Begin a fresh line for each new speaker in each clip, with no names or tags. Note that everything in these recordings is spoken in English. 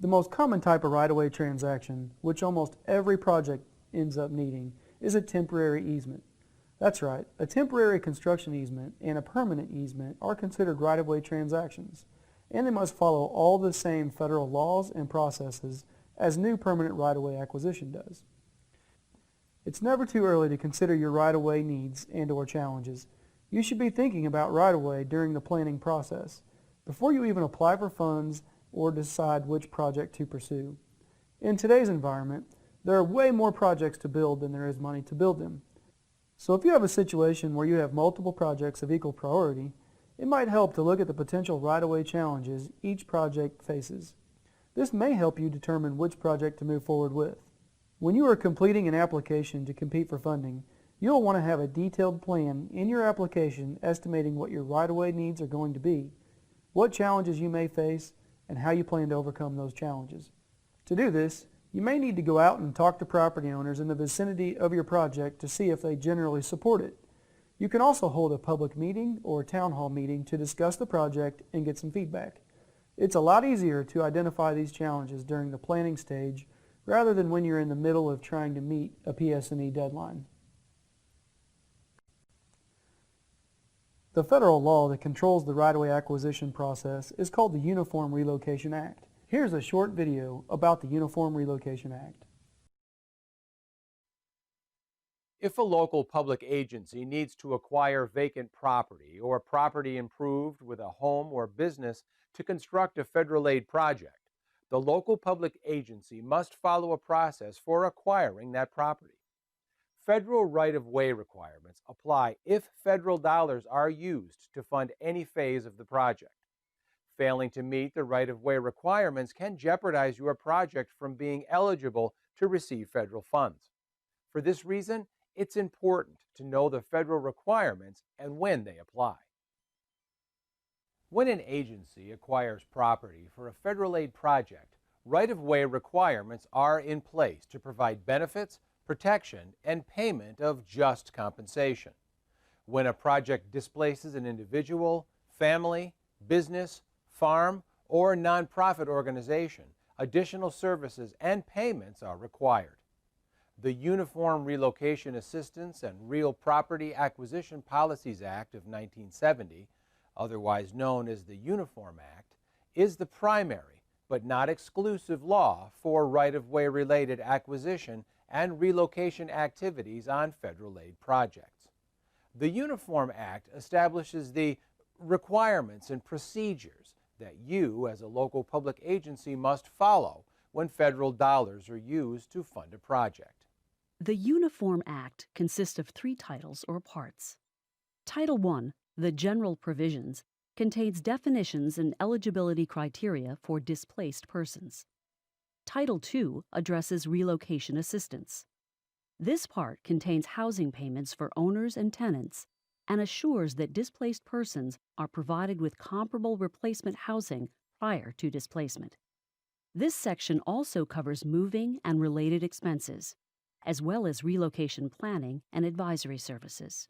The most common type of right-of-way transaction, which almost every project ends up needing, is a temporary easement. That's right, a temporary construction easement and a permanent easement are considered right-of-way transactions, and they must follow all the same federal laws and processes as new permanent right-of-way acquisition does. It's never too early to consider your right-of-way needs and/or challenges. You should be thinking about right-of-way during the planning process, before you even apply for funds or decide which project to pursue. In today's environment, there are way more projects to build than there is money to build them. So if you have a situation where you have multiple projects of equal priority, it might help to look at the potential right-of-way challenges each project faces. This may help you determine which project to move forward with. When you are completing an application to compete for funding, you'll want to have a detailed plan in your application estimating what your right-of-way needs are going to be, what challenges you may face, and how you plan to overcome those challenges. To do this, you may need to go out and talk to property owners in the vicinity of your project to see if they generally support it. You can also hold a public meeting or a town hall meeting to discuss the project and get some feedback. It's a lot easier to identify these challenges during the planning stage rather than when you're in the middle of trying to meet a PS&E deadline. The federal law that controls the right-of-way acquisition process is called the Uniform Relocation Act. Here's a short video about the Uniform Relocation Act.
If a local public agency needs to acquire vacant property or property improved with a home or business to construct a federal aid project, the local public agency must follow a process for acquiring that property. Federal right-of-way requirements apply if federal dollars are used to fund any phase of the project. Failing to meet the right-of-way requirements can jeopardize your project from being eligible to receive federal funds. For this reason, it's important to know the federal requirements and when they apply. When an agency acquires property for a federal aid project, right-of-way requirements are in place to provide benefits, protection, and payment of just compensation. When a project displaces an individual, family, business, farm, or nonprofit organization, additional services and payments are required. The Uniform Relocation Assistance and Real Property Acquisition Policies Act of 1970, otherwise known as the Uniform Act, is the primary but not exclusive law for right-of-way related acquisition and relocation activities on federal aid projects. The Uniform Act establishes the requirements and procedures that you, as a local public agency, must follow when federal dollars are used to fund a project.
The Uniform Act consists of 3 titles or parts. Title I, the General Provisions, contains definitions and eligibility criteria for displaced persons. Title II addresses relocation assistance. This part contains housing payments for owners and tenants and assures that displaced persons are provided with comparable replacement housing prior to displacement. This section also covers moving and related expenses, as well as relocation planning and advisory services.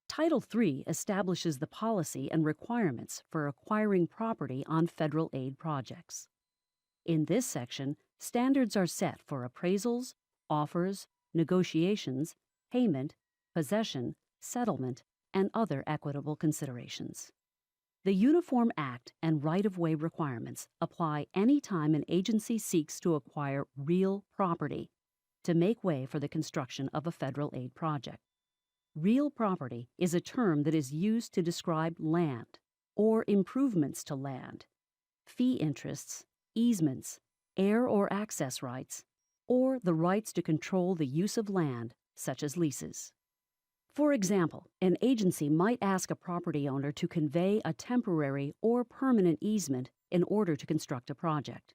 Title III establishes the policy and requirements for acquiring property on federal aid projects. In this section, standards are set for appraisals, offers, negotiations, payment, possession, settlement, and other equitable considerations. The Uniform Act and right-of-way requirements apply any time an agency seeks to acquire real property to make way for the construction of a federal aid project. Real property is a term that is used to describe land or improvements to land, fee interests, easements, air or access rights, or the rights to control the use of land, such as leases. For example, an agency might ask a property owner to convey a temporary or permanent easement in order to construct a project.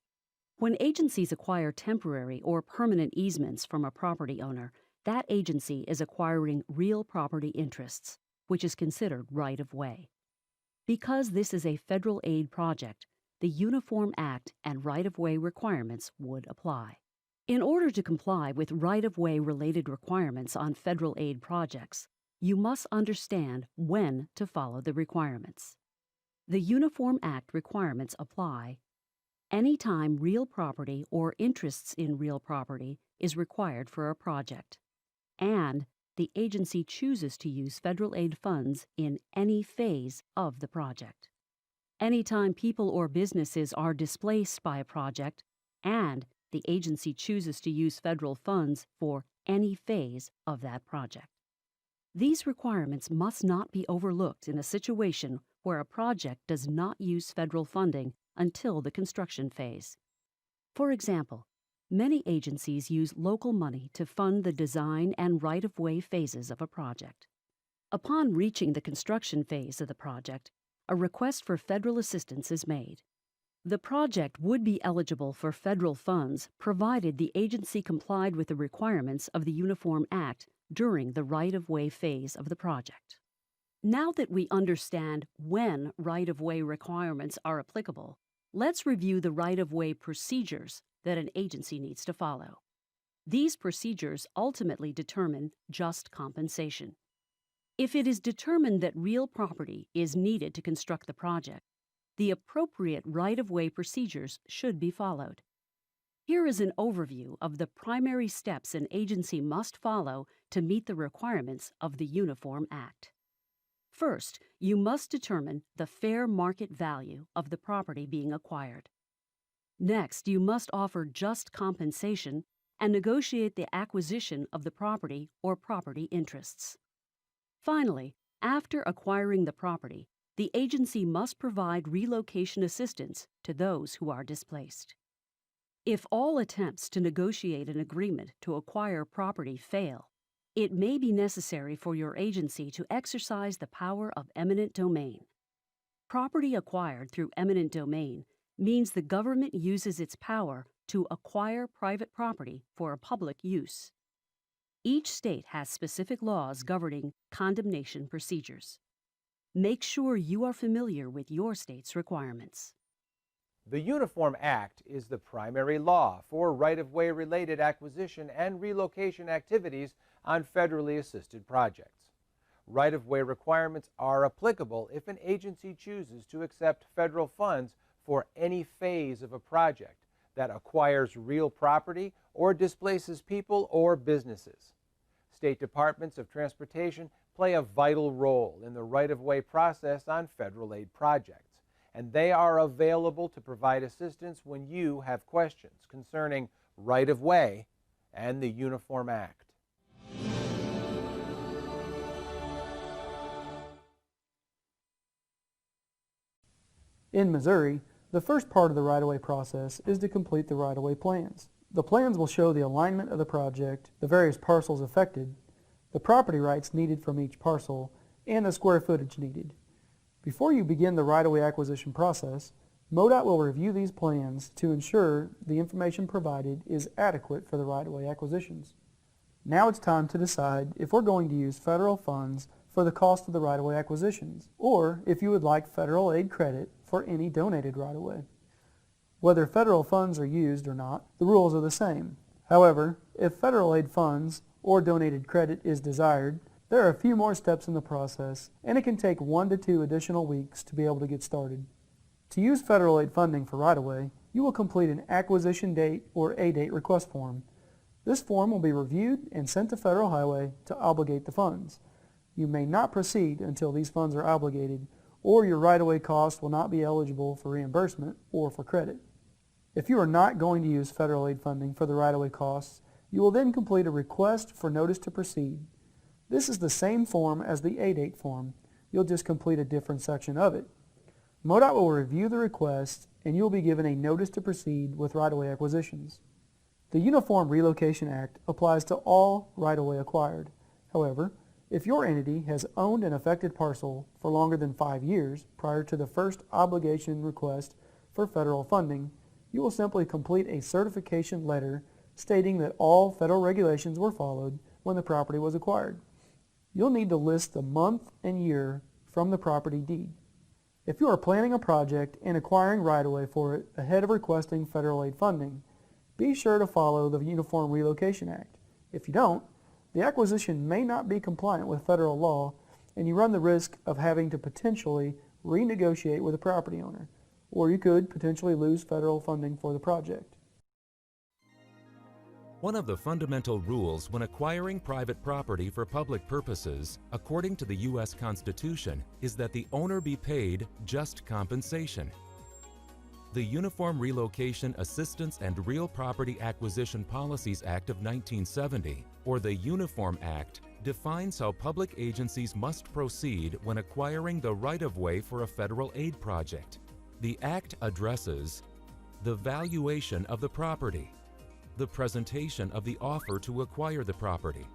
When agencies acquire temporary or permanent easements from a property owner, that agency is acquiring real property interests, which is considered right-of-way. Because this is a federal aid project, the Uniform Act and right-of-way requirements would apply. In order to comply with right-of-way related requirements on federal aid projects, you must understand when to follow the requirements. The Uniform Act requirements apply any time real property or interests in real property is required for a project, and the agency chooses to use federal aid funds in any phase of the project. Anytime people or businesses are displaced by a project, and the agency chooses to use federal funds for any phase of that project. These requirements must not be overlooked in a situation where a project does not use federal funding until the construction phase. For example, many agencies use local money to fund the design and right-of-way phases of a project. Upon reaching the construction phase of the project, a request for federal assistance is made. The project would be eligible for federal funds provided the agency complied with the requirements of the Uniform Act during the right-of-way phase of the project. Now that we understand when right-of-way requirements are applicable, let's review the right-of-way procedures that an agency needs to follow. These procedures ultimately determine just compensation. If it is determined that real property is needed to construct the project, the appropriate right-of-way procedures should be followed. Here is an overview of the primary steps an agency must follow to meet the requirements of the Uniform Act. First, you must determine the fair market value of the property being acquired. Next, you must offer just compensation and negotiate the acquisition of the property or property interests. Finally, after acquiring the property, the agency must provide relocation assistance to those who are displaced. If all attempts to negotiate an agreement to acquire property fail, it may be necessary for your agency to exercise the power of eminent domain. Property acquired through eminent domain means the government uses its power to acquire private property for a public use. Each state has specific laws governing condemnation procedures. Make sure you are familiar with your state's requirements.
The Uniform Act is the primary law for right-of-way related acquisition and relocation activities on federally assisted projects. Right-of-way requirements are applicable if an agency chooses to accept federal funds for any phase of a project that acquires real property or displaces people or businesses. State Departments of Transportation play a vital role in the right-of-way process on federal aid projects, and they are available to provide assistance when you have questions concerning right-of-way and the Uniform Act.
In Missouri, the first part of the right-of-way process is to complete the right-of-way plans. The plans will show the alignment of the project, the various parcels affected, the property rights needed from each parcel, and the square footage needed. Before you begin the right-of-way acquisition process, MoDOT will review these plans to ensure the information provided is adequate for the right-of-way acquisitions. Now it's time to decide if we're going to use federal funds for the cost of the right-of-way acquisitions, or if you would like federal aid credit for any donated right-of-way. Whether federal funds are used or not, the rules are the same. However, if federal aid funds or donated credit is desired, there are a few more steps in the process, and it can take 1 to 2 additional weeks to be able to get started. To use federal aid funding for right-of-way, you will complete an acquisition date or A-date request form. This form will be reviewed and sent to Federal Highway to obligate the funds. You may not proceed until these funds are obligated, or your right-of-way cost will not be eligible for reimbursement or for credit. If you are not going to use federal aid funding for the right-of-way costs, you will then complete a request for notice to proceed. This is the same form as the A-date form. You'll just complete a different section of it. MoDOT will review the request, and you will be given a notice to proceed with right-of-way acquisitions. The Uniform Relocation Act applies to all right-of-way acquired. However, if your entity has owned an affected parcel for longer than 5 years prior to the first obligation request for federal funding, you will simply complete a certification letter stating that all federal regulations were followed when the property was acquired. You'll need to list the month and year from the property deed. If you are planning a project and acquiring right-of-way for it ahead of requesting federal aid funding, be sure to follow the Uniform Relocation Act. If you don't, the acquisition may not be compliant with federal law, and you run the risk of having to potentially renegotiate with the property owner. or you could potentially lose federal funding for the project.
One of the fundamental rules when acquiring private property for public purposes, according to the U.S. Constitution, is that the owner be paid just compensation. The Uniform Relocation Assistance and Real Property Acquisition Policies Act of 1970, or the Uniform Act, defines how public agencies must proceed when acquiring the right-of-way for a federal aid project. The Act addresses the valuation of the property, the presentation of the offer to acquire the property,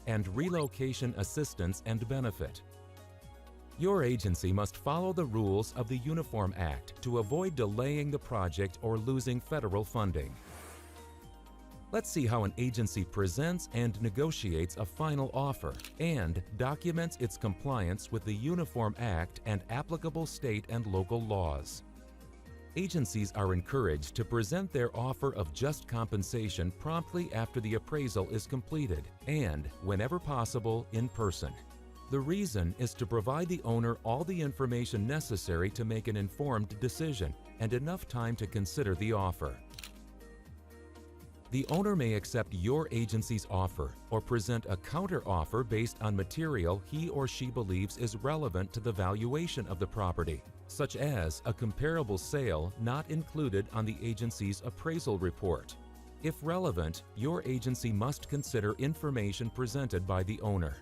and relocation assistance and benefit. Your agency must follow the rules of the Uniform Act to avoid delaying the project or losing federal funding. Let's see how an agency presents and negotiates a final offer and documents its compliance with the Uniform Act and applicable state and local laws. Agencies are encouraged to present their offer of just compensation promptly after the appraisal is completed and, whenever possible, in person. The reason is to provide the owner all the information necessary to make an informed decision and enough time to consider the offer. The owner may accept your agency's offer or present a counter-offer based on material he or she believes is relevant to the valuation of the property, such as a comparable sale not included on the agency's appraisal report. If relevant, your agency must consider information presented by the owner.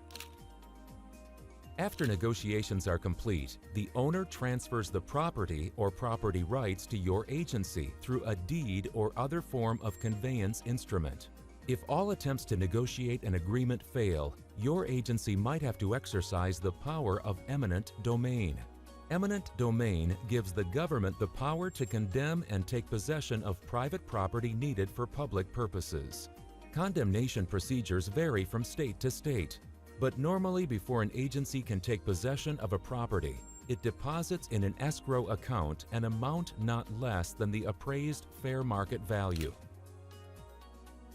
After negotiations are complete, the owner transfers the property or property rights to your agency through a deed or other form of conveyance instrument. If all attempts to negotiate an agreement fail, your agency might have to exercise the power of eminent domain. Eminent domain gives the government the power to condemn and take possession of private property needed for public purposes. Condemnation procedures vary from state to state. But normally, before an agency can take possession of a property, it deposits in an escrow account an amount not less than the appraised fair market value.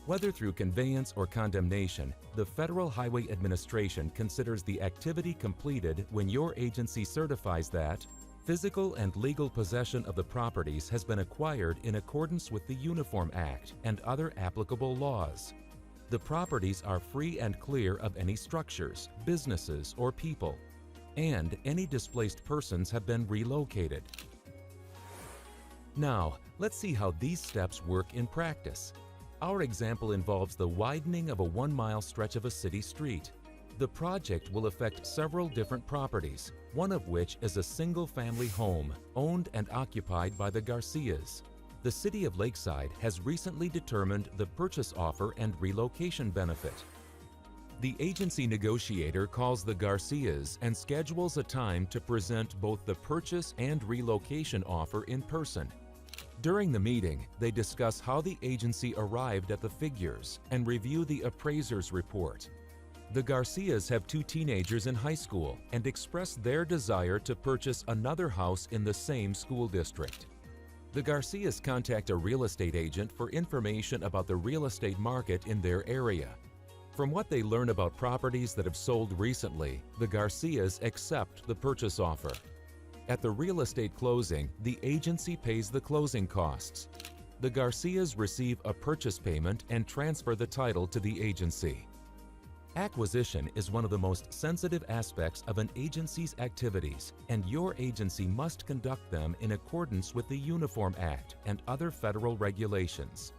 Whether through conveyance or condemnation, the Federal Highway Administration considers the activity completed when your agency certifies that physical and legal possession of the properties has been acquired in accordance with the Uniform Act and other applicable laws. The properties are free and clear of any structures, businesses, or people, and any displaced persons have been relocated. Now, let's see how these steps work in practice. Our example involves the widening of a 1-mile stretch of a city street. The project will affect several different properties, one of which is a single-family home owned and occupied by the Garcias. The City of Lakeside has recently determined the purchase offer and relocation benefit. The agency negotiator calls the Garcias and schedules a time to present both the purchase and relocation offer in person. During the meeting, they discuss how the agency arrived at the figures and review the appraiser's report. The Garcias have 2 teenagers in high school and express their desire to purchase another house in the same school district. The Garcias contact a real estate agent for information about the real estate market in their area. From what they learn about properties that have sold recently, the Garcias accept the purchase offer. At the real estate closing, the agency pays the closing costs. The Garcias receive a purchase payment and transfer the title to the agency. Acquisition is one of the most sensitive aspects of an agency's activities, and your agency must conduct them in accordance with the Uniform Act and other federal regulations.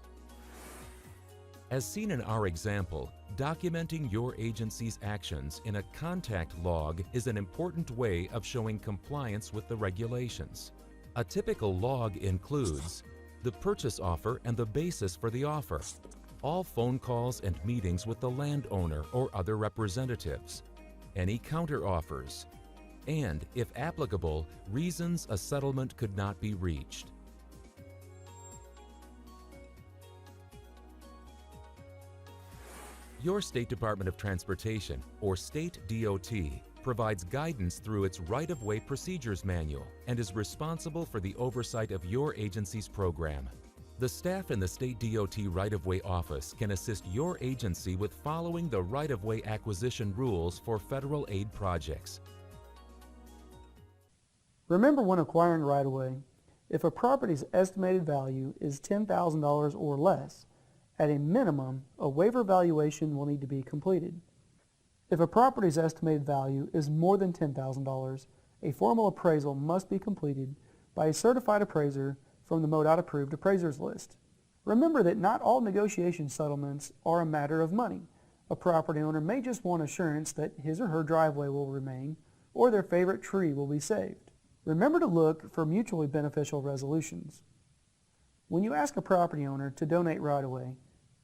As seen in our example, documenting your agency's actions in a contact log is an important way of showing compliance with the regulations. A typical log includes the purchase offer and the basis for the offer, all phone calls and meetings with the landowner or other representatives, any counteroffers, and, if applicable, reasons a settlement could not be reached. Your State Department of Transportation, or State DOT, provides guidance through its Right-of-Way Procedures Manual and is responsible for the oversight of your agency's program. The staff in the State DOT Right-of-Way Office can assist your agency with following the right-of-way acquisition rules for federal aid projects.
Remember, when acquiring right-of-way, If a property's estimated value is $10,000 or less, at a minimum, a waiver valuation will need to be completed. If a property's estimated value is more than $10,000, a formal appraisal must be completed by a certified appraiser from the MoDOT approved appraisers list. Remember that not all negotiation settlements are a matter of money. A property owner may just want assurance that his or her driveway will remain or their favorite tree will be saved. Remember to look for mutually beneficial resolutions. When you ask a property owner to donate right-of-way,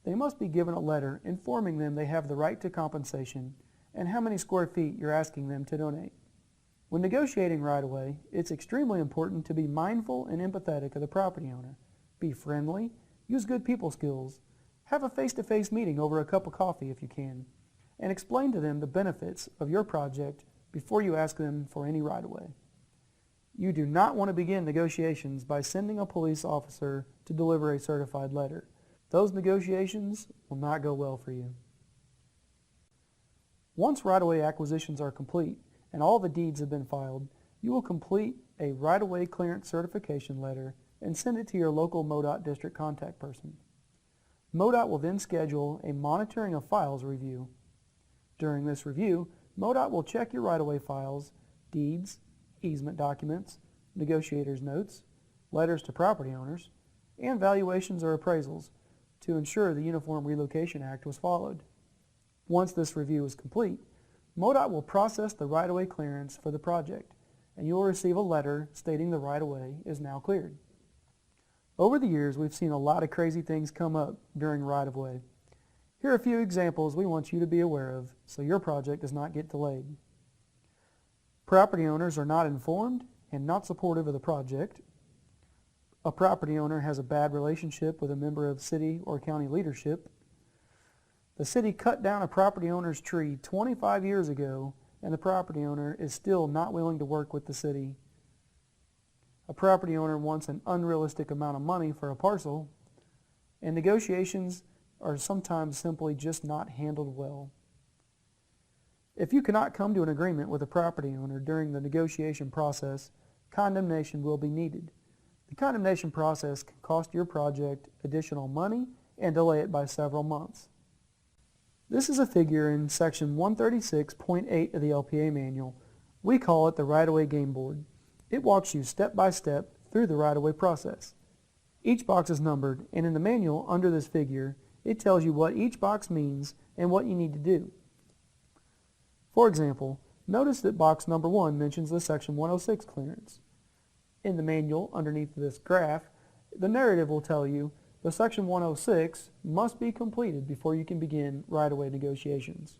they must be given a letter informing them they have the right to compensation and how many square feet you're asking them to donate. When negotiating right-of-way, it's extremely important to be mindful and empathetic of the property owner. Be friendly, use good people skills, have a face-to-face meeting over a cup of coffee if you can, and explain to them the benefits of your project before you ask them for any right-of-way. You do not want to begin negotiations by sending a police officer to deliver a certified letter. Those negotiations will not go well for you. Once right-of-way acquisitions are complete and all the deeds have been filed, you will complete a right-of-way clearance certification letter and send it to your local MoDOT district contact person. MoDOT will then schedule a monitoring of files review. During this review, MoDOT will check your right-of-way files, deeds, easement documents, negotiators' notes, letters to property owners, and valuations or appraisals to ensure the Uniform Relocation Act was followed. Once this review is complete, MoDOT will process the right-of-way clearance for the project, and you will receive a letter stating the right-of-way is now cleared. Over the years, we've seen a lot of crazy things come up during right-of-way. Here are a few examples we want you to be aware of so your project does not get delayed. Property owners are not informed and not supportive of the project. A property owner has a bad relationship with a member of city or county leadership. The city cut down a property owner's tree 25 years ago, and the property owner is still not willing to work with the city. A property owner wants an unrealistic amount of money for a parcel, and negotiations are sometimes simply just not handled well. If you cannot come to an agreement with a property owner during the negotiation process, condemnation will be needed. The condemnation process can cost your project additional money and delay it by several months. This is a figure in section 136.8 of the LPA manual. We call it the right-of-way game board. It walks you step by step through the right-of-way process. Each box is numbered, and in the manual under this figure, it tells you what each box means and what you need to do. For example, notice that box number 1 mentions the section 106 clearance. In the manual underneath this graph, the narrative will tell you the section 106 must be completed before you can begin right-of-way negotiations.